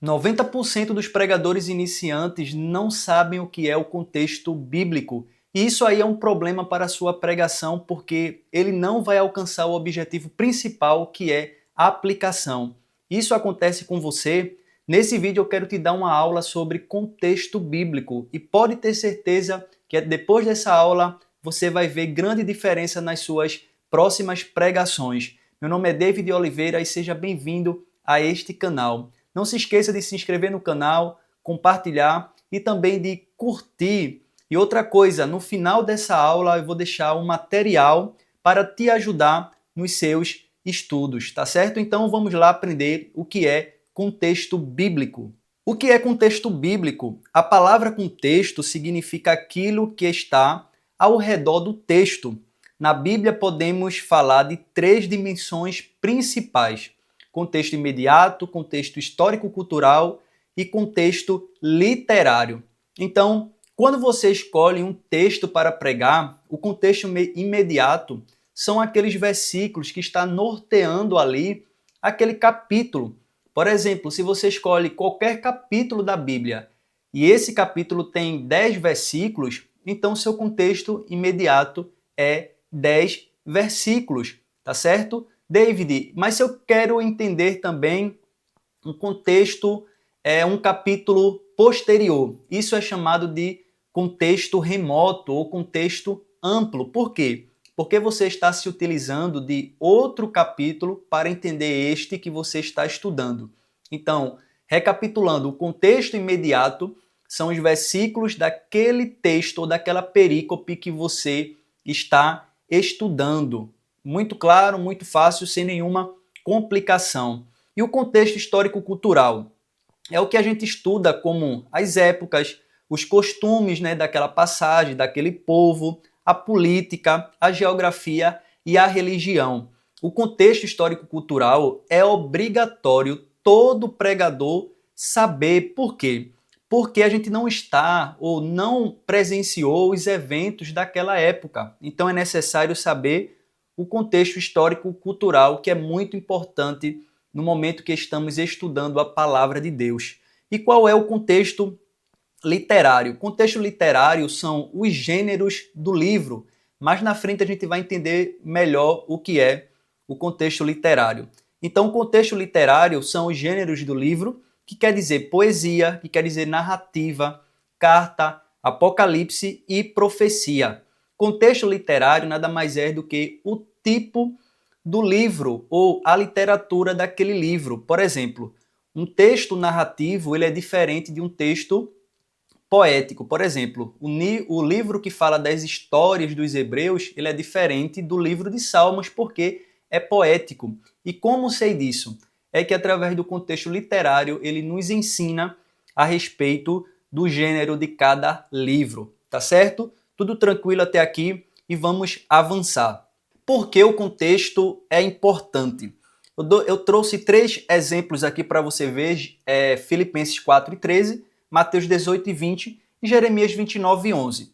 90% dos pregadores iniciantes não sabem o que é o contexto bíblico. E isso aí é um problema para a sua pregação, porque ele não vai alcançar o objetivo principal, que é a aplicação. Isso acontece com você? Nesse vídeo eu quero te dar uma aula sobre contexto bíblico e pode ter certeza que depois dessa aula você vai ver grande diferença nas suas próximas pregações. Meu nome é David Oliveira e seja bem-vindo a este canal. Não se esqueça de se inscrever no canal, compartilhar e também de curtir. E outra coisa, no final dessa aula eu vou deixar um material para te ajudar nos seus estudos, tá certo? Então vamos lá aprender o que é contexto bíblico. O que é contexto bíblico? A palavra contexto significa aquilo que está ao redor do texto. Na Bíblia podemos falar de três dimensões principais: contexto imediato, contexto histórico-cultural e contexto literário. Então, quando você escolhe um texto para pregar, o contexto imediato são aqueles versículos que está norteando ali aquele capítulo. Por exemplo, se você escolhe qualquer capítulo da Bíblia e esse capítulo tem 10 versículos, então seu contexto imediato é 10 versículos, tá certo? David, mas se eu quero entender também um contexto, um capítulo posterior, isso é chamado de contexto remoto ou contexto amplo. Por quê? Porque você está se utilizando de outro capítulo para entender este que você está estudando. Então, recapitulando, o contexto imediato são os versículos daquele texto ou daquela perícope que você está estudando. Muito claro, muito fácil, sem nenhuma complicação. E o contexto histórico-cultural é o que a gente estuda como as épocas, os costumes, né, daquela passagem, daquele povo, a política, a geografia e a religião. O contexto histórico-cultural é obrigatório todo pregador saber. Por quê? Porque a gente não está ou não presenciou os eventos daquela época. Então é necessário saber o contexto histórico-cultural, que é muito importante no momento que estamos estudando a palavra de Deus. E qual é o contexto literário? O contexto literário são os gêneros do livro. Mais na frente a gente vai entender melhor o que é o contexto literário. Então, o contexto literário são os gêneros do livro, que quer dizer poesia, que quer dizer narrativa, carta, apocalipse e profecia. Contexto literário nada mais é do que o tipo do livro ou a literatura daquele livro. Por exemplo, um texto narrativo ele é diferente de um texto poético. Por exemplo, o livro que fala das histórias dos hebreus ele é diferente do livro de Salmos porque é poético. E como sei disso? É que através do contexto literário ele nos ensina a respeito do gênero de cada livro. Tá certo? Tudo tranquilo até aqui e vamos avançar. Por que o contexto é importante? Eu trouxe três exemplos aqui para você ver, Filipenses 4:13, Mateus 18:20 e Jeremias 29:11.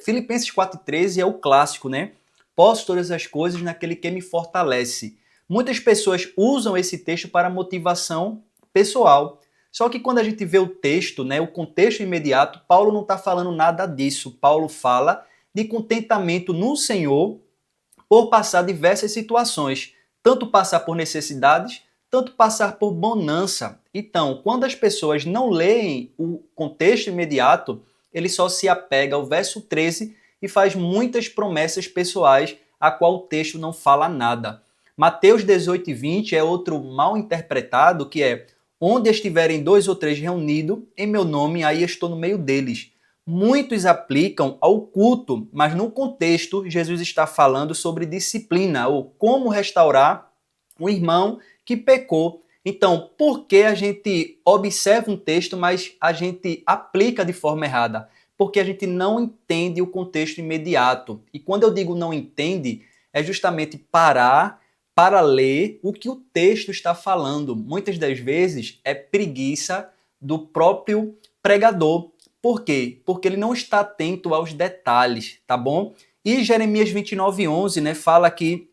Filipenses 4:13 é o clássico, né? Posso todas as coisas naquele que me fortalece. Muitas pessoas usam esse texto para motivação pessoal. Só que quando a gente vê o texto, né, o contexto imediato, Paulo não está falando nada disso. Paulo fala de contentamento no Senhor por passar diversas situações, tanto passar por necessidades, tanto passar por bonança. Então, quando as pessoas não leem o contexto imediato, ele só se apega ao verso 13 e faz muitas promessas pessoais a qual o texto não fala nada. Mateus 18:20 é outro mal interpretado, que é: onde estiverem dois ou três reunidos em meu nome, aí estou no meio deles. Muitos aplicam ao culto, mas no contexto Jesus está falando sobre disciplina ou como restaurar um irmão que pecou. Então, por que a gente observa um texto, mas a gente aplica de forma errada? Porque a gente não entende o contexto imediato. E quando eu digo não entende, é justamente parar para ler o que o texto está falando. Muitas das vezes é preguiça do próprio pregador. Por quê? Porque ele não está atento aos detalhes, tá bom? E Jeremias 29:11, né, fala que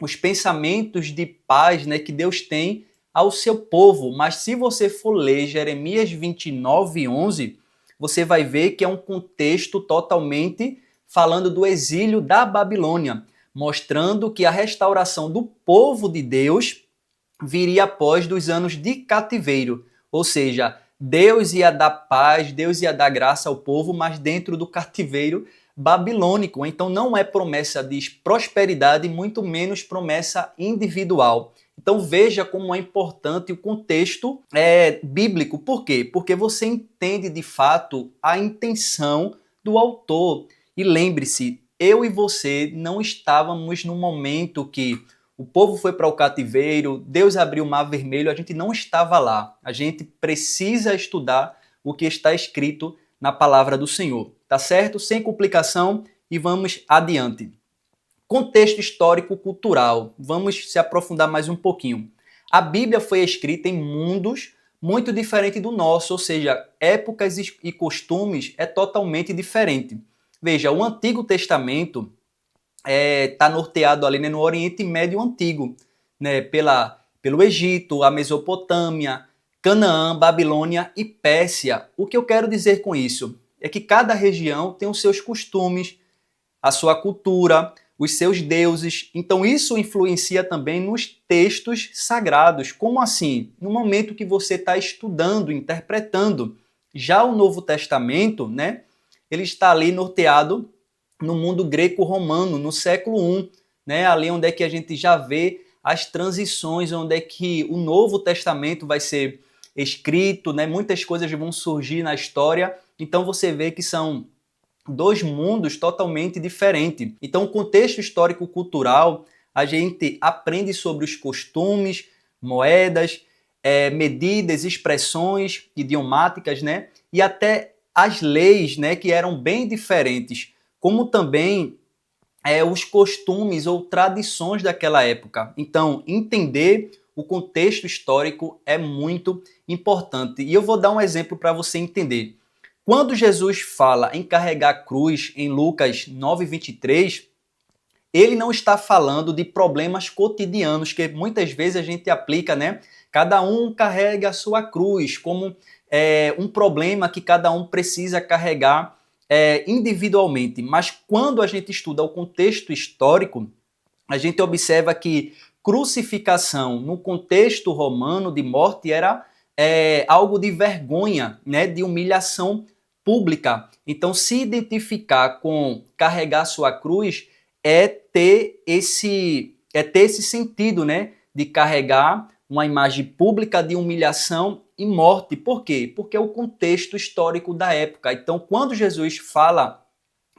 os pensamentos de paz, né, que Deus tem ao seu povo. Mas se você for ler Jeremias 29:11, você vai ver que é um contexto totalmente falando do exílio da Babilônia, mostrando que a restauração do povo de Deus viria após dos anos de cativeiro. Ou seja, Deus ia dar paz, Deus ia dar graça ao povo, mas dentro do cativeiro babilônico. Então não é promessa de prosperidade, muito menos promessa individual. Então veja como é importante o contexto bíblico. Por quê? Porque você entende de fato a intenção do autor. E lembre-se, eu e você não estávamos no momento que o povo foi para o cativeiro, Deus abriu o mar vermelho, a gente não estava lá. A gente precisa estudar o que está escrito na palavra do Senhor. Tá certo? Sem complicação e vamos adiante. Contexto histórico-cultural. Vamos se aprofundar mais um pouquinho. A Bíblia foi escrita em mundos muito diferentes do nosso, ou seja, épocas e costumes é totalmente diferente. Veja, o Antigo Testamento está norteado ali, né, no Oriente Médio Antigo, né, pelo Egito, a Mesopotâmia, Canaã, Babilônia e Pérsia. O que eu quero dizer com isso é que cada região tem os seus costumes, a sua cultura, os seus deuses. Então isso influencia também nos textos sagrados. Como assim? No momento que você está estudando, interpretando. Já o Novo Testamento, né, ele está ali norteado no mundo greco-romano, no século I, né, ali onde é que a gente já vê as transições, onde é que o Novo Testamento vai ser escrito, né, muitas coisas vão surgir na história. Então você vê que são dois mundos totalmente diferentes. Então, o contexto histórico-cultural, a gente aprende sobre os costumes, moedas, medidas, expressões idiomáticas, né? E até as leis, né, que eram bem diferentes, como também os costumes ou tradições daquela época. Então, entender o contexto histórico é muito importante. E eu vou dar um exemplo para você entender. Quando Jesus fala em carregar a cruz em Lucas 9:23, ele não está falando de problemas cotidianos que muitas vezes a gente aplica, né? Cada um carrega a sua cruz como um problema que cada um precisa carregar individualmente. Mas quando a gente estuda o contexto histórico, a gente observa que crucificação no contexto romano de morte era algo de vergonha, né? De humilhação pública. Então, se identificar com carregar sua cruz é ter esse sentido, né, de carregar uma imagem pública de humilhação e morte. Por quê? Porque é o contexto histórico da época. Então, quando Jesus fala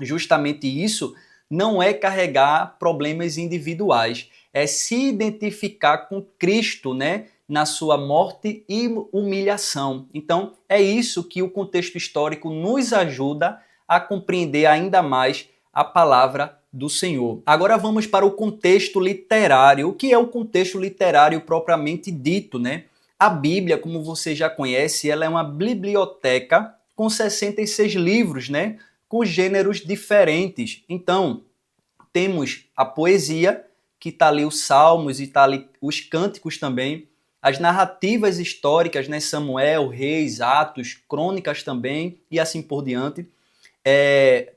justamente isso, não é carregar problemas individuais, é se identificar com Cristo, né, na sua morte e humilhação. Então, é isso que o contexto histórico nos ajuda a compreender ainda mais a palavra do Senhor. Agora vamos para o contexto literário. O que é o contexto literário propriamente dito, né? A Bíblia, como você já conhece, ela é uma biblioteca com 66 livros, né, com gêneros diferentes. Então, temos a poesia, que está ali os salmos e está ali os cânticos também, as narrativas históricas, né, Samuel, Reis, Atos, Crônicas também, e assim por diante.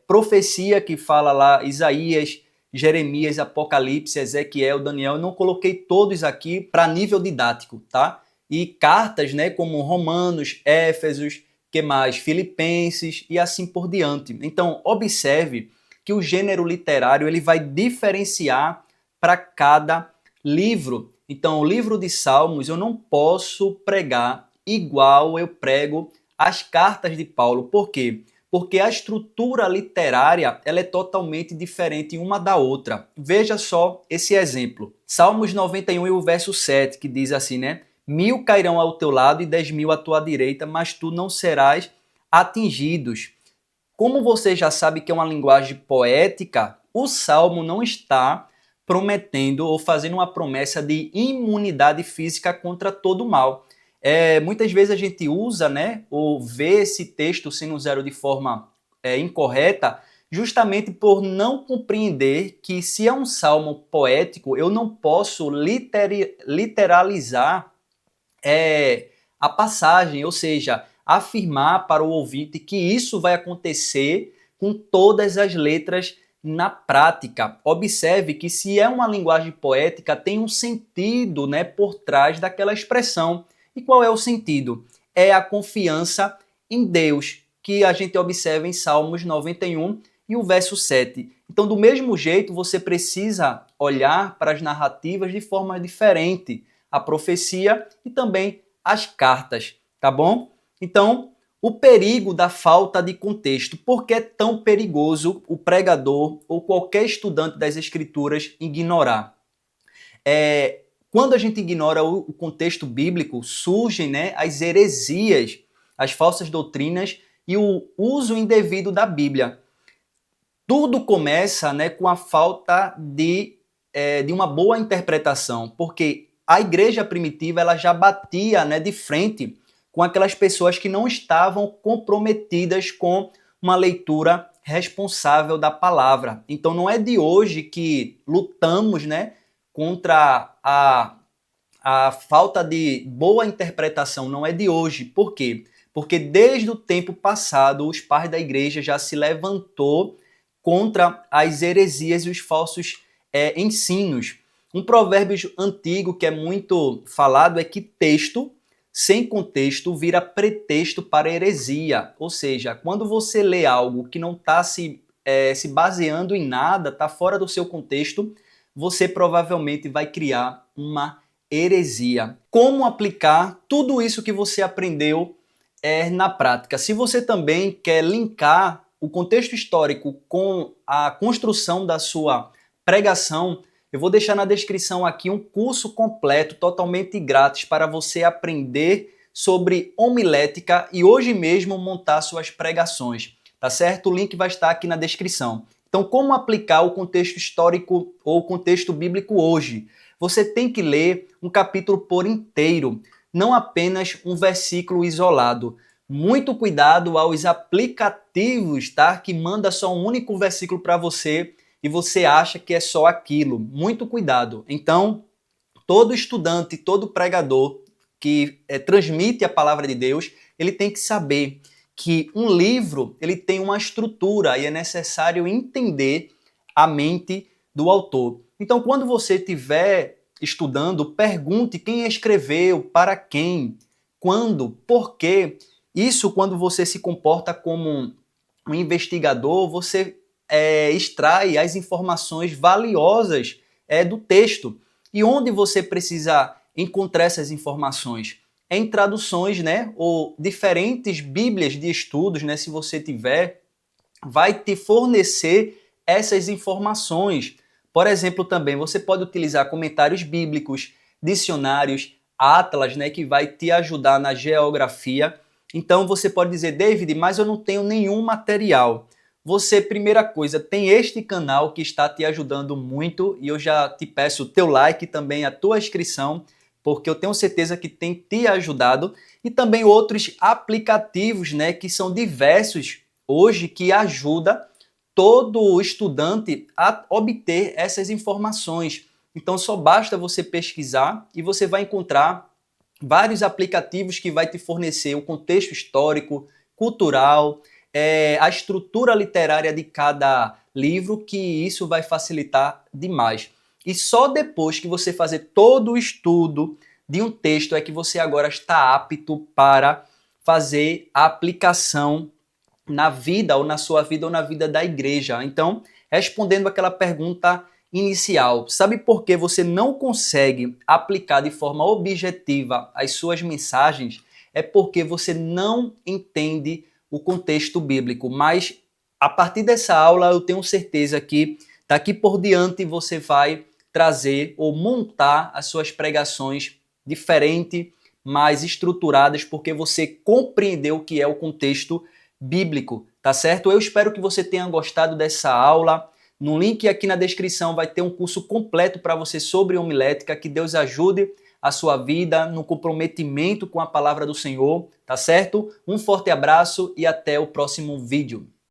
Profecia, que fala lá Isaías, Jeremias, Apocalipse, Ezequiel, Daniel. Eu não coloquei todos aqui para nível didático, tá? E cartas, né, como Romanos, Éfesos, que mais? Filipenses e assim por diante. Então, observe que o gênero literário ele vai diferenciar para cada livro. Então, o livro de Salmos eu não posso pregar igual eu prego as cartas de Paulo. Por quê? Porque a estrutura literária ela é totalmente diferente uma da outra. Veja só esse exemplo. Salmos 91 e o verso 7, que diz assim, né? 1000 cairão ao teu lado e 10.000 à tua direita, mas tu não serás atingidos. Como você já sabe que é uma linguagem poética, o Salmo não está prometendo ou fazendo uma promessa de imunidade física contra todo o mal. Muitas vezes a gente usa, né, ou vê esse texto sendo usado de forma incorreta, justamente por não compreender que se é um salmo poético, eu não posso literalizar a passagem, ou seja, afirmar para o ouvinte que isso vai acontecer com todas as letras na prática. Observe que se é uma linguagem poética, tem um sentido, né, por trás daquela expressão. E qual é o sentido? É a confiança em Deus, que a gente observa em Salmos 91 e o verso 7. Então, do mesmo jeito, você precisa olhar para as narrativas de forma diferente, a profecia e também as cartas, tá bom? Então, o perigo da falta de contexto. Por que é tão perigoso o pregador ou qualquer estudante das escrituras ignorar? Quando a gente ignora o contexto bíblico, surgem, né, as heresias, as falsas doutrinas e o uso indevido da Bíblia. Tudo começa, né, com a falta de uma boa interpretação, porque a igreja primitiva ela já batia, né, de frente com aquelas pessoas que não estavam comprometidas com uma leitura responsável da palavra. Então não é de hoje que lutamos, né, contra a falta de boa interpretação, não é de hoje. Por quê? Porque desde o tempo passado os pais da igreja já se levantou contra as heresias e os falsos ensinos. Um provérbio antigo que é muito falado é que texto sem contexto vira pretexto para heresia. Ou seja, quando você lê algo que não está se baseando em nada, está fora do seu contexto, você provavelmente vai criar uma heresia. Como aplicar tudo isso que você aprendeu na prática? Se você também quer linkar o contexto histórico com a construção da sua pregação, eu vou deixar na descrição aqui um curso completo, totalmente grátis, para você aprender sobre homilética e hoje mesmo montar suas pregações, tá certo? O link vai estar aqui na descrição. Então, como aplicar o contexto histórico ou o contexto bíblico hoje? Você tem que ler um capítulo por inteiro, não apenas um versículo isolado. Muito cuidado aos aplicativos, tá? Que manda só um único versículo para você e você acha que é só aquilo. Muito cuidado. Então, todo estudante, todo pregador que transmite a palavra de Deus, ele tem que saber que um livro ele tem uma estrutura e é necessário entender a mente do autor. Então, quando você estiver estudando, pergunte quem escreveu, para quem, quando, por quê. Isso, quando você se comporta como um investigador, você extrai as informações valiosas do texto. E onde você precisa encontrar essas informações? Em traduções, né? Ou diferentes bíblias de estudos, né? Se você tiver, vai te fornecer essas informações. Por exemplo, também você pode utilizar comentários bíblicos, dicionários, atlas, né? Que vai te ajudar na geografia. Então você pode dizer, David, mas eu não tenho nenhum material. Você, primeira coisa, tem este canal que está te ajudando muito e eu já te peço o teu like e também a tua inscrição, porque eu tenho certeza que tem te ajudado. E também outros aplicativos, né, que são diversos hoje que ajuda todo estudante a obter essas informações. Então só basta você pesquisar e você vai encontrar vários aplicativos que vai te fornecer o contexto histórico, cultural, a estrutura literária de cada livro, que isso vai facilitar demais. E só depois que você fazer todo o estudo de um texto é que você agora está apto para fazer a aplicação na vida, ou na sua vida, ou na vida da igreja. Então, respondendo aquela pergunta inicial, sabe por que você não consegue aplicar de forma objetiva as suas mensagens? É porque você não entende o contexto bíblico. Mas a partir dessa aula, eu tenho certeza que daqui por diante você vai trazer ou montar as suas pregações diferente, mais estruturadas, porque você compreendeu o que é o contexto bíblico, tá certo? Eu espero que você tenha gostado dessa aula. No link aqui na descrição vai ter um curso completo para você sobre homilética. Que Deus ajude a sua vida no comprometimento com a palavra do Senhor, tá certo? Um forte abraço e até o próximo vídeo.